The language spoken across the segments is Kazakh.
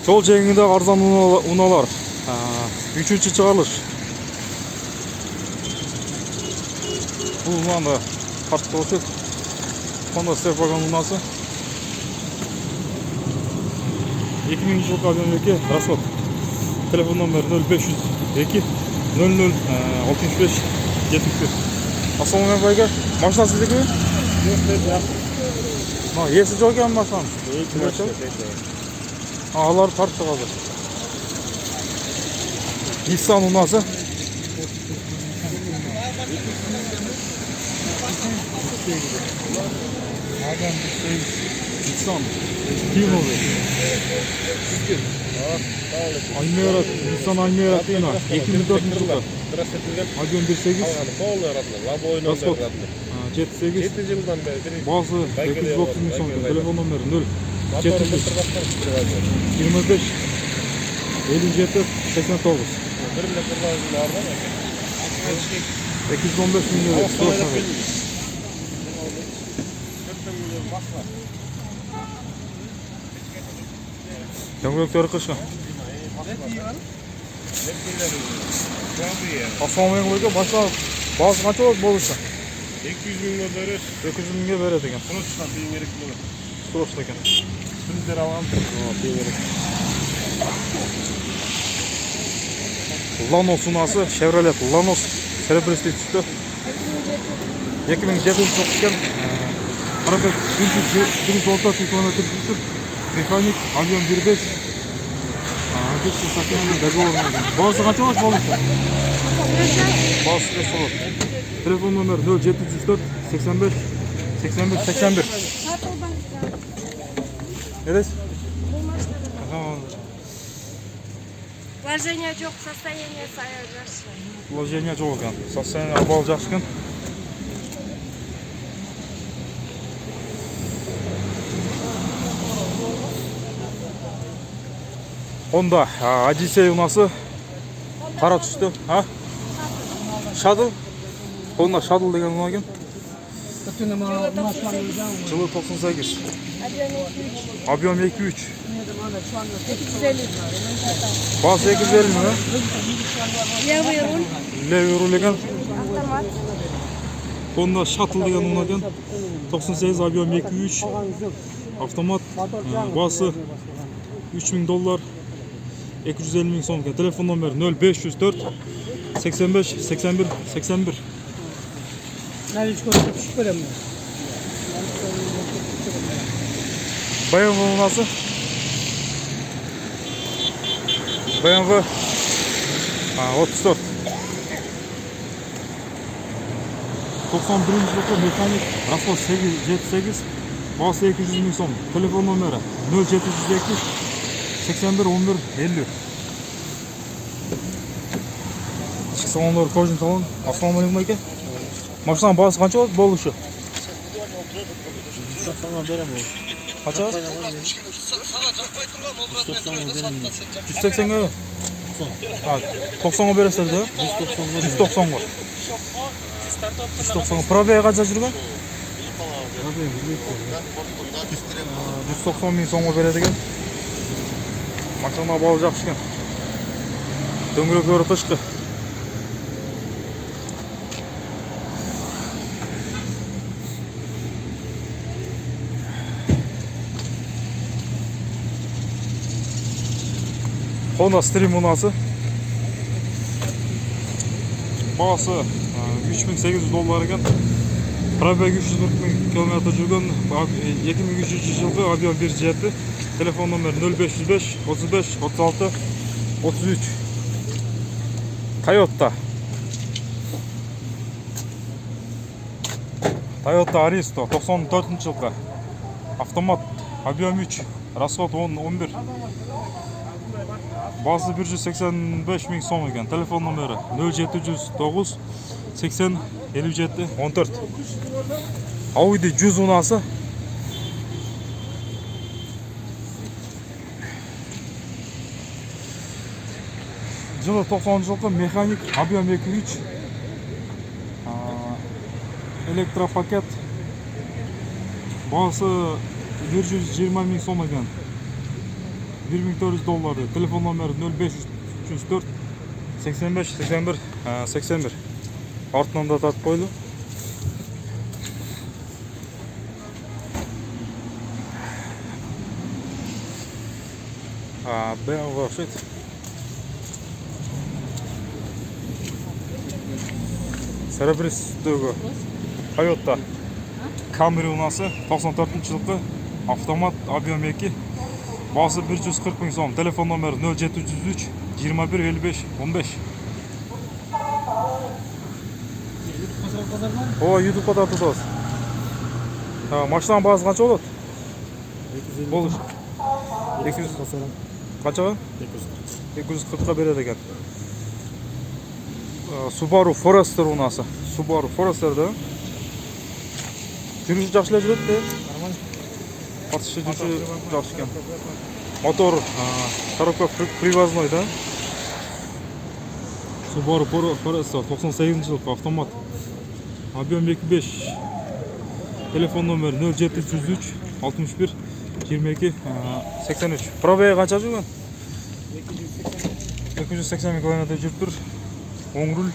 Жол жеңінде арзан уналар. 3-чү чыгарылыш. Бұл унаны қатты болсек. Honda Stepwagon унасы. 2000 жылғы объемдегі расход. Телефон номер 0502 00 65 71. Ассалаумағалейкум байга. Машина сіздікі ме? Есі жоқ екен машинам. Алар тартты қазір. Nissan унасы. Nissan. Тимовый. Аймерат. Nissan Аймерат дейін. 2004 жылғы. Объем 1.8. Расход 7.8. Базы 290 мың сом. Телефон номері 0 700 25 57 89. 215 мың лira. Дөңгелектері қышқы. Ассалаумағалейкум байга. Базы қанша болады болышы? 200 мыңға береді. 200 мыңға береді екен. Срочно дейін керек болады. Срочно екен. Сіздер алған дейін керек. Lanos унасы, Chevrolet Lanos серебристый түсті. 2007 жылғы екен. Пробег 160 км жүрді. Механик, объем 1.5. Базы қанша болады болышы? Базы 5 болады. Телефон номер 0704 85 81 81. Edesiz? Вложение жоқ, состояние жақсы. Вложение жоқ екен. Состояние абал жақсы екен. Honda Odyssey унасы қара түсті. Shuttle. Honda Shuttle деген уна екен. Жылы 98. Объем 2.3. Базы 250 mi? Левый руль. Левый руль екен. Автомат. Honda Shuttle деген уна екен. 98, объем 2.3. Автомат. Басы $3000. 250 мың сом екен. Телефон номер 0504 85 81 81. BMW унасы. BMW 34. 91 жылғы механик. Расход 78. Басы 200 мың сом. Телефон номері 0702 81 11 50. Ішкі салондар кожен салон. Ассалаумағалейкум байке. Машинаның бағасы қанша болады болушы? Қанша? 180-ге? 90-ға бересіздер де? 190-ға. 190-ға. Пробега қанша жүрген? 190 мың сомға береді екен. Машина балы жақсы екен. Дөңгелектері қышқы. Honda Stream унасы. Бағасы $3800 екен. Пробег 340 мың км жүрген. 2300 жылғы объем 1.7. Телефон номер 0505 35 36 33. Toyota Aristo 94 жылғы. Автомат, объем 3, расход 10-11. Базы 185 мың сом екен. Телефон номері 0709 80 57 14. Audi 100 унасы. Жылы 90 жылғы механик, объем 2.3. Электропакет. Басы 120 мың сом екен. $1400 dedi. Telefon nomeri 0534 85 81 81. Артынан да тартып қойды. BMW ұқсайды. Серебристегі Toyota Camry ұнасы 94 жылғы автомат объем 2 басы 140 000 сом. Телефон номері 0703 21 55 15. О, YouTube-қа тартып машинаның бағасы қанша болады? 250. 200 қаншаға? 240-қа береді екен. Subaru Forester ұнасы. Subaru Forester да. Жүруші жақшылап жүреді де. Қатышы жүруші жақшы екен. Мотор коробка привозной да. Subaru Forester 98 жылғы автомат. Объем 2.5. Телефон номер 0703 61 22 83. Пробеги қанша жүрген? 280 км жүріп тұр. Оң руль.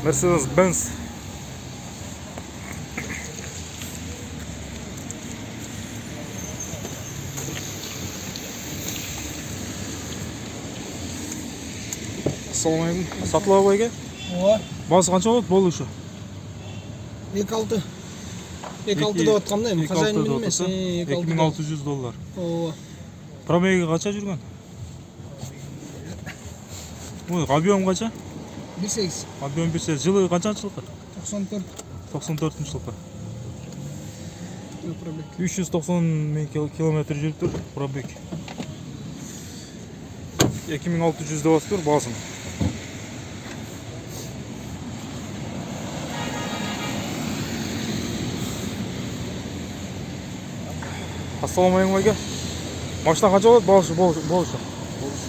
Mercedes-Benz. Ассалаумағалейкум. Сатылап абайға? Ооба. Басы қанша болады болушы? 2.6. 2.6 деп атқам да, қажайын білмес. $2600. Ооба. Пробеги қанша жүрген? Ой, объем қанша? 1.8. Объем 1.8. Жылы қанша жылғы? 94. 94 жылғы. Пробег. 390 км жүріп тұр пробег. 2600 деп атып тұр басын. Ассалаумағалейкум айга. Машина қанша болады? Болушы. Болушы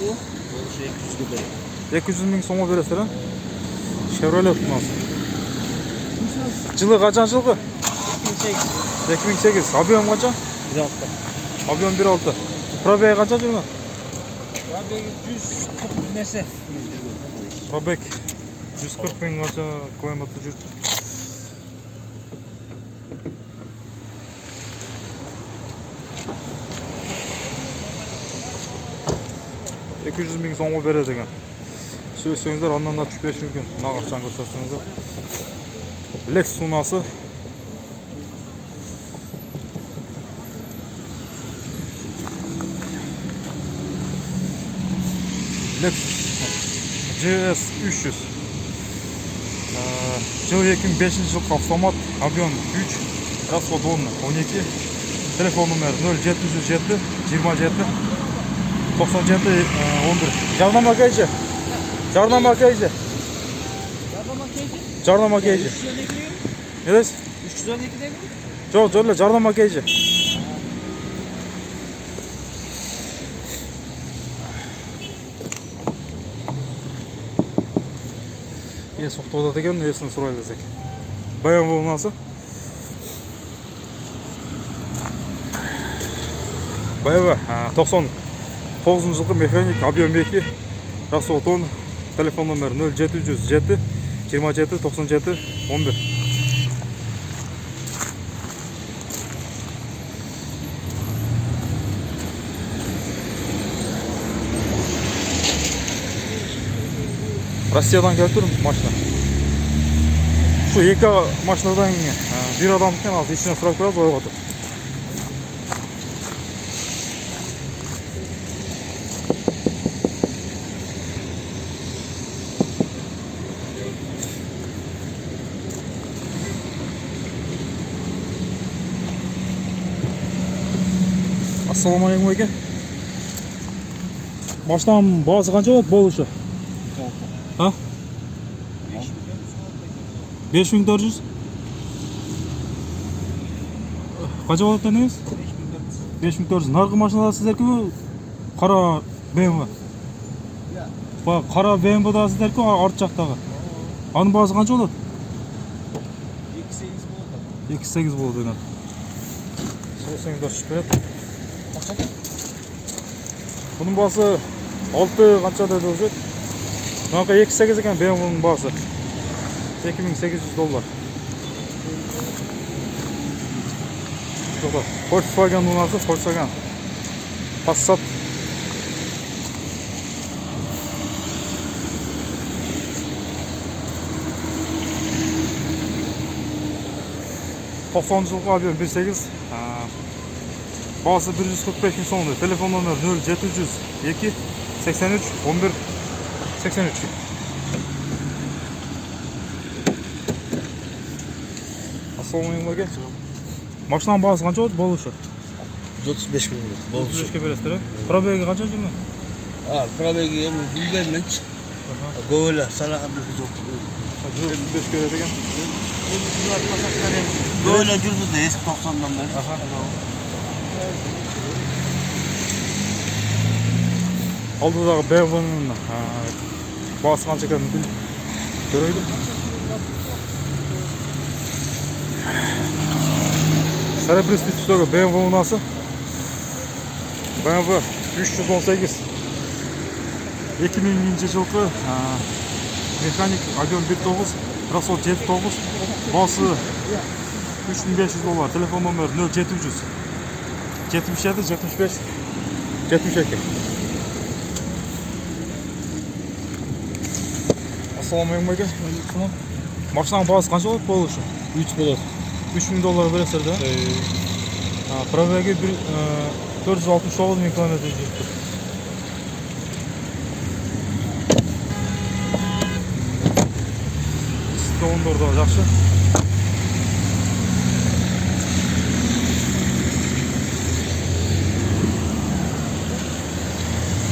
200 береді. 200 000 сомға бересіздер, а? Chevrolet ұнасы. Жылы қанша жылғы? 2008. Объем қанша? 1.6. Объем 1.6. Пробег қанша жүрген? Пробеги 140 нәрсе. Пробег 140 000 қанша километр жүрді. $200 000 сомға береді екен. Сөйлесеңіздер, аннан да түспеш мүмкін. Мына ақшаны көрсетсеңіздер. Lexus ұнасы. Lexus GS 300. Жыл 2005 жылғы автомат, объем 3, расход 12. Телефон номер 0707 27 97 11. Жарнама қайшы? Жарнама қайшы? Жарнама қайшы? Не дейсіз? 312-дегі? Жоқ, жөрле, жарнама қайшы? Соқтоғда деген есін сұрай десек. BMW ұнасы. BMW 99 жылғы механик, объем 2, расход 10, телефон номер 0707 27 97 11. Россиядан келіп тұрмыз машина. Şu екі машинадан bir адам екен, ал ішіне сұрап көріп ойға тұр. Ассалаумағалейкум айке. Машинаның бағасы қанша болады болушы? Ha? 5400. Қанша болады дедіңіз? 5400. Нарқы машинада сіздерге қара BMW. Баягы кара БМВ'дасыздарку арт жактагы. Анын баасы канча болот? 2.8 болды. 2.8 болот ойнат. Соосуңдар түшүп берет. Bunun bası 6 kança dedi olacak. Nanka 2.8 ekan BMW'nun bası. $2.800. Şurada Volkswagen lunası, Volkswagen Passat. Жылғы Avion 1.8. Bası 145 bin sonunda. Telefon numarı 0702 83 11 83. Assalamualaikum. Машинаның бағасы қанша болды болушы? 35 bin lira. 35'e бересіздер, ә? Пробеги қанша жүрмі? Pробеги emi bilmem hiç. Böyle sana bir yok. 35 береді екен. Böyle yürüdü de eski 90'dan beri. Алдыдағы BMW-нің басы қанша екенін көрейді. Серебристый түстегі BMW lunасы. BMW 318. 2000 жылғы механик Avion 1.9, расход 7.9, басы $3500. Телефон номері 0700 77 75 72. Assalamualaikum. Машинаның бағасы қанша болады болушы? 3 болады. $3000 бересіздер, да? Пробеги 469 bin kilometre жүріп тұр. Сіздікі ондорда жақшы.